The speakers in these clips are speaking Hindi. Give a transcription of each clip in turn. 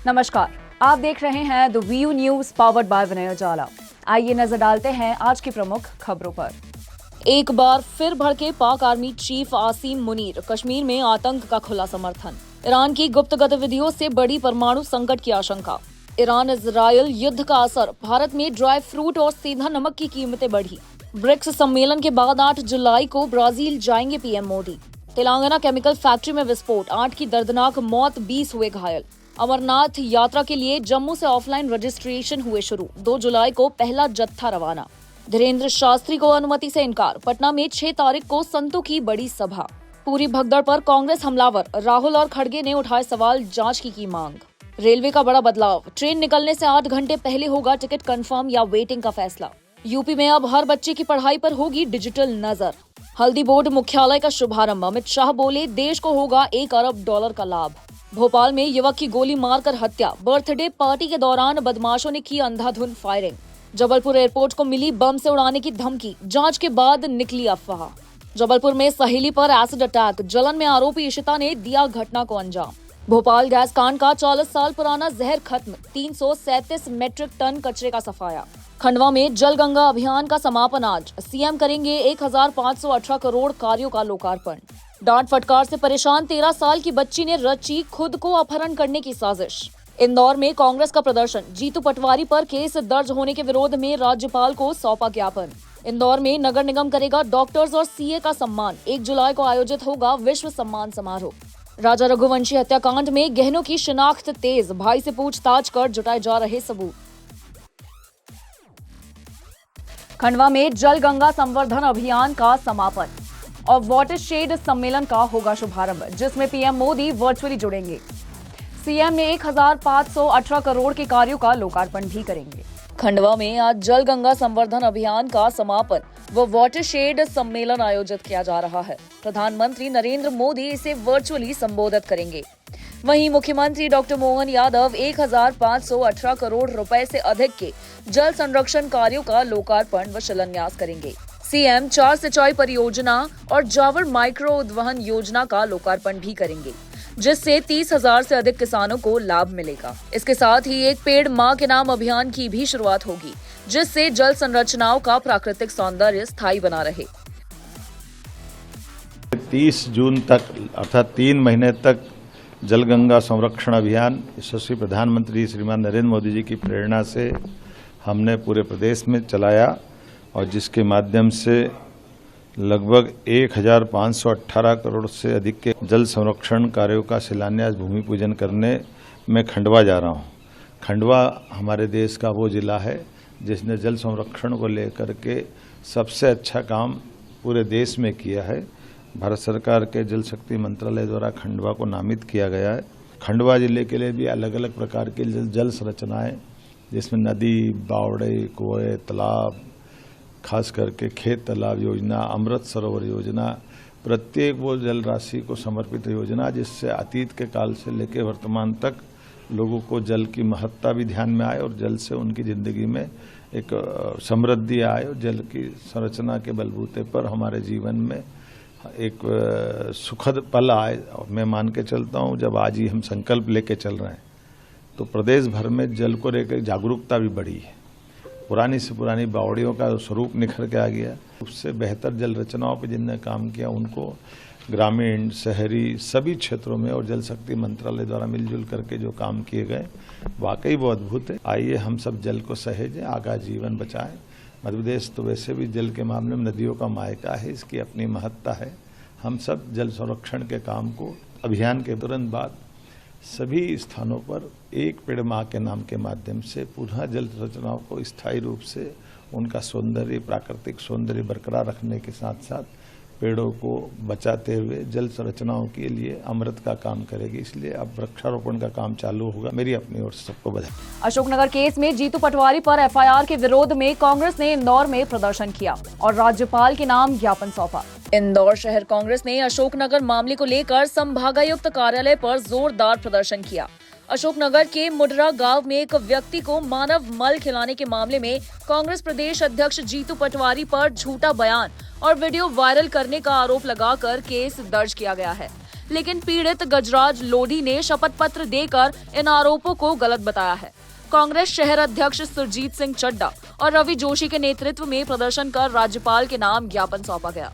नमस्कार, आप देख रहे हैं the view news powered by Vinay Ujala. आइए नजर डालते हैं आज की प्रमुख खबरों पर। एक बार फिर भड़के पाक आर्मी चीफ आसिम मुनीर, कश्मीर में आतंक का खुला समर्थन। ईरान की गुप्त गतिविधियों से बड़ी परमाणु संकट की आशंका। ईरान इजरायल युद्ध का असर, भारत में ड्राई फ्रूट और सीधा नमक की कीमतें बढ़ी। ब्रिक्स सम्मेलन के बाद 8 जुलाई को ब्राजील जाएंगे PM Modi. Telangana chemical factory में विस्फोट, 8 की दर्दनाक मौत, 20 हुए घायल। अमरनाथ यात्रा के लिए जम्मू से ऑफलाइन रजिस्ट्रेशन हुए शुरू, 2 जुलाई को पहला जत्था रवाना। धीरेन्द्र शास्त्री को अनुमति से इनकार, पटना में 6 तारीख को संतों की बड़ी सभा। पूरी भगदड़ पर कांग्रेस हमलावर, राहुल और खड़गे ने उठाए सवाल, जांच की मांग। रेलवे का बड़ा बदलाव, ट्रेन निकलने से 8 घंटे पहले होगा टिकट कंफर्म या वेटिंग का फैसला। यूपी में अब हर बच्चे की पढ़ाई पर होगी डिजिटल नजर। हल्दी बोर्ड मुख्यालय का शुभारंभ, अमित शाह बोले देश को होगा $1 अरब का लाभ। भोपाल में युवक की गोली मारकर हत्या, बर्थडे पार्टी के दौरान बदमाशों ने की अंधाधुंध फायरिंग। जबलपुर एयरपोर्ट को मिली बम से उड़ाने की धमकी, जांच के बाद निकली अफवाह। जबलपुर में सहेली पर एसिड अटैक, जलन में आरोपी इशिता ने दिया घटना को अंजाम। भोपाल गैस कांड का 40 साल पुराना जहर खत्म, 337 मीट्रिक टन कचरे का सफाया। खंडवा में जल गंगा अभियान का समापन आज, सीएम करेंगे 1518 करोड़ कार्यों का लोकार्पण। डांट फटकार से परेशान 13 साल की बच्ची ने रची खुद को अपहरण करने की साजिश। इंदौर में कांग्रेस का प्रदर्शन, जीतू पटवारी पर केस दर्ज होने के विरोध में राज्यपाल को सौंपा ज्ञापन। इंदौर में नगर निगम करेगा डॉक्टर्स और सीए का सम्मान, 1 जुलाई को आयोजित होगा विश्व सम्मान समारोह। राजा रघुवंशी हत्याकांड में गहनों की शिनाख्त तेज, भाई से पूछताछ कर जुटाए जा रहे सबूत। खंडवा में जल गंगा संवर्धन अभियान का समापन और वाटरशेड सम्मेलन का होगा शुभारंभ, जिसमें पीएम मोदी वर्चुअली जुड़ेंगे। सीएम ने 1518 करोड़ के कार्यों का लोकार्पण भी करेंगे। खंडवा में आज जल गंगा संवर्धन अभियान का समापन व वाटरशेड सम्मेलन आयोजित किया जा रहा है। प्रधानमंत्री नरेंद्र मोदी इसे वर्चुअली संबोधित करेंगे। वहीं मुख्यमंत्री डॉक्टर मोहन यादव 1518 करोड़ रुपए से अधिक के जल संरक्षण कार्यों का लोकार्पण व शिलान्यास करेंगे। सीएम 4 सिंचाई परियोजना और जावर माइक्रो उद्वहन योजना का लोकार्पण भी करेंगे, जिससे 30,000 से अधिक किसानों को लाभ मिलेगा। इसके साथ ही एक पेड़ मां के नाम अभियान की भी शुरुआत होगी, जिससे जल संरचनाओं का प्राकृतिक सौंदर्य स्थायी बना रहे। 30 जून तक अर्थात 3 महीने तक जल गंगा संरक्षण अभियान यशस्वी प्रधानमंत्री श्रीमान नरेंद्र मोदी जी की प्रेरणा से हमने पूरे प्रदेश में चलाया और जिसके माध्यम से लगभग 1518 करोड़ से अधिक के जल संरक्षण कार्यों का शिलान्यास भूमि पूजन करने में खंडवा जा रहा हूं। खंडवा हमारे देश का वो जिला है जिसने जल संरक्षण को लेकर के सबसे अच्छा काम पूरे देश में किया है। भारत सरकार के जल शक्ति मंत्रालय द्वारा खंडवा को नामित किया गया है। खंडवा जिले के लिए भी अलग अलग प्रकार की जल संरचनाएं, जिसमें नदी, बावड़े, कुएं, तालाब, खास करके खेत तालाब योजना, अमृत सरोवर योजना, प्रत्येक वो जल राशि को समर्पित योजना जिससे अतीत के काल से लेकर वर्तमान तक लोगों को जल की महत्ता भी ध्यान में आए और जल से उनकी जिंदगी में एक समृद्धि आए और जल की संरचना के बलबूते पर हमारे जीवन में एक सुखद पल आए। और मैं मान के चलता हूँ जब आज ही हम संकल्प लेके चल रहे हैं तो प्रदेश भर में जल को लेकर जागरूकता भी बढ़ी है। पुरानी से पुरानी बावड़ियों का स्वरूप निखर के आ गया। उससे बेहतर जल रचनाओं पर जिनने काम किया उनको ग्रामीण, शहरी सभी क्षेत्रों में और जल शक्ति मंत्रालय द्वारा मिलजुल करके जो काम किए गए वाकई वो अद्भुत है। आइए हम सब जल को सहेजें, आगा जीवन बचाएं। मध्य प्रदेश तो वैसे भी जल के मामले में नदियों का मायका है, इसकी अपनी महत्ता है। हम सब जल संरक्षण के काम को अभियान के तुरंत बाद सभी स्थानों पर एक पेड़ मां के नाम के माध्यम से पुनः जल संरचनाओं को स्थायी रूप से उनका सौंदर्य, प्राकृतिक सौंदर्य बरकरार रखने के साथ साथ पेड़ों को बचाते हुए जल संरचनाओं के लिए अमृत का काम करेगी। इसलिए अब वृक्षारोपण का काम चालू होगा। मेरी अपनी ओर से सबको बधाई। अशोकनगर केस में जीतू पटवारी पर एफआईआर के विरोध में कांग्रेस ने इंदौर में प्रदर्शन किया और राज्यपाल के नाम ज्ञापन सौंपा। इंदौर शहर कांग्रेस ने अशोकनगर मामले को लेकर संभागायुक्त कार्यालय पर जोरदार प्रदर्शन किया। अशोकनगर के मुडरा गांव में एक व्यक्ति को मानव मल खिलाने के मामले में कांग्रेस प्रदेश अध्यक्ष जीतू पटवारी पर झूठा बयान और वीडियो वायरल करने का आरोप लगाकर केस दर्ज किया गया है। लेकिन पीड़ित गजराज लोधी ने शपथ पत्र देकर इन आरोपों को गलत बताया है। कांग्रेस शहर अध्यक्ष सुरजीत सिंह चड्ढा और रवि जोशी के नेतृत्व में प्रदर्शन कर राज्यपाल के नाम ज्ञापन सौंपा गया।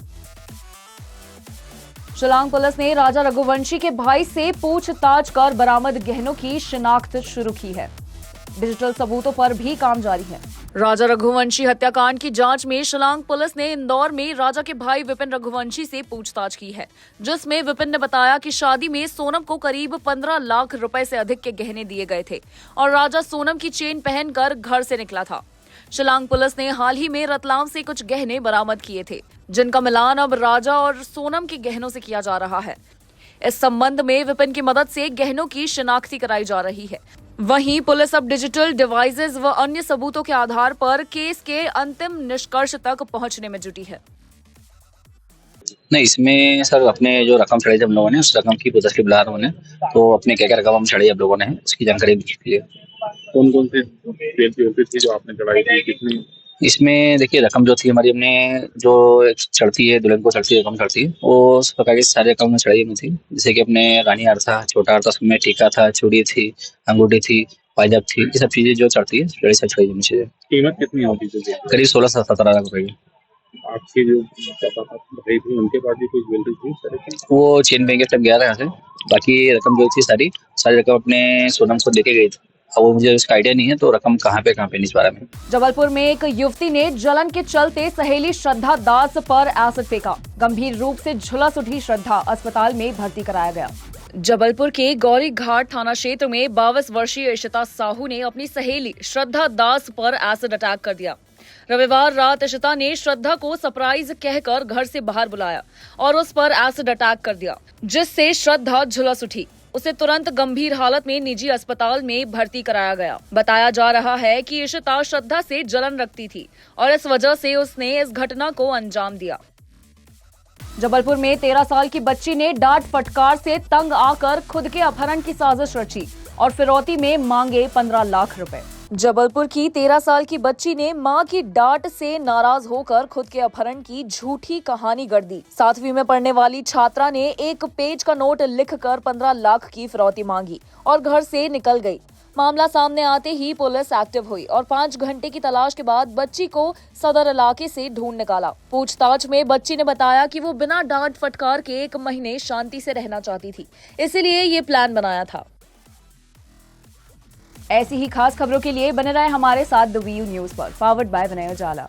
शिलांग पुलिस ने राजा रघुवंशी के भाई से पूछताछ कर बरामद गहनों की शिनाख्त शुरू की है। डिजिटल सबूतों पर भी काम जारी है। राजा रघुवंशी हत्याकांड की जांच में शिलांग पुलिस ने इंदौर में राजा के भाई विपिन रघुवंशी से पूछताछ की है, जिसमें विपिन ने बताया कि शादी में सोनम को करीब 15 लाख रुपए से अधिक के गहने दिए गए थे और राजा सोनम की चेन पहनकर घर से निकला था। शिलांग पुलिस ने हाल ही में रतलाम से कुछ गहने बरामद किए थे, जिनका मिलान अब राजा और सोनम के गहनों से किया जा रहा है। इस संबंध में विपिन की मदद से गहनों की शिनाख्ती कराई जा रही है। वहीं पुलिस अब डिजिटल डिवाइसेस व अन्य सबूतों के आधार पर केस के अंतिम निष्कर्ष तक पहुंचने में जुटी है। नहीं, इसमें सर अपने जो रकम चढ़ाई हम लोगों ने उस रकम की पूछताछ के बुला रहे हैं, तो अपने क्या क्या रकम हम चढ़ाई हम लोगों ने उसकी जानकारी दी है। कौन कौन से तेल की होती थी जो आपने चढ़ाई थी, कितनी? इसमें देखिए रकम जो थी हमारी, हमने जो चढ़ती है दुल्हन को चढ़ती है रकम चढ़ती है, वो उस प्रकार के सारे रकम में चढ़ाई हुई थी। जैसे कि अपने रानी हार था, छोटा हार था, उसमें टीका था, चूड़ी थी, अंगूठी थी, पायजाब थी, ये सब चीजें जो चढ़ती है चढ़ाई हुई चीजें। कीमत कितनी होती थी? करीब 16 से 17 लाख रुपए की। आपकी जो भाई थी उनके पास भी कुछ ज्वेलरी थी सर की? वो चेन बैंक तक गया था यहाँ से, बाकी रकम जो थी सारी रकम अपने सोनम को लेके गई थी। अब वो मुझे उसका आइडिया नहीं है तो रकम कहाँ पे नहीं इस बारे में। जबलपुर में एक युवती ने जलन के चलते सहेली श्रद्धा दास पर एसिड फेंका। गंभीर रूप से झुलस उठी श्रद्धा अस्पताल में भर्ती कराया गया। जबलपुर के गौरी घाट थाना क्षेत्र में 22 वर्षीय इशिता साहू ने अपनी सहेली श्रद्धा दास पर एसिड अटैक कर दिया। रविवार रात इशिता ने श्रद्धा को सरप्राइज कहकर घर से बाहर बुलाया और उस पर एसिड अटैक कर दिया, जिससे श्रद्धा झुलस उठी। उसे तुरंत गंभीर हालत में निजी अस्पताल में भर्ती कराया गया। बताया जा रहा है कि इशिता श्रद्धा से जलन रखती थी और इस वजह से उसने इस घटना को अंजाम दिया। जबलपुर में 13 साल की बच्ची ने डांट फटकार से तंग आकर खुद के अपहरण की साजिश रची और फिरौती में मांगे 15 लाख रुपए। जबलपुर की 13 साल की बच्ची ने मां की डांट से नाराज होकर खुद के अपहरण की झूठी कहानी गढ़ दी। 7वीं में पढ़ने वाली छात्रा ने एक पेज का नोट लिखकर 15 लाख की फिरौती मांगी और घर से निकल गई। मामला सामने आते ही पुलिस एक्टिव हुई और 5 घंटे की तलाश के बाद बच्ची को सदर इलाके से ढूंढ निकाला। पूछताछ में बच्ची ने बताया कि वो बिना डांट फटकार के 1 महीने शांति से रहना चाहती थी, इसीलिए ये प्लान बनाया था। ऐसी ही खास खबरों के लिए बने रहे हमारे साथ द वीयू न्यूज पर, पावर्ड बाय विनय उजाला।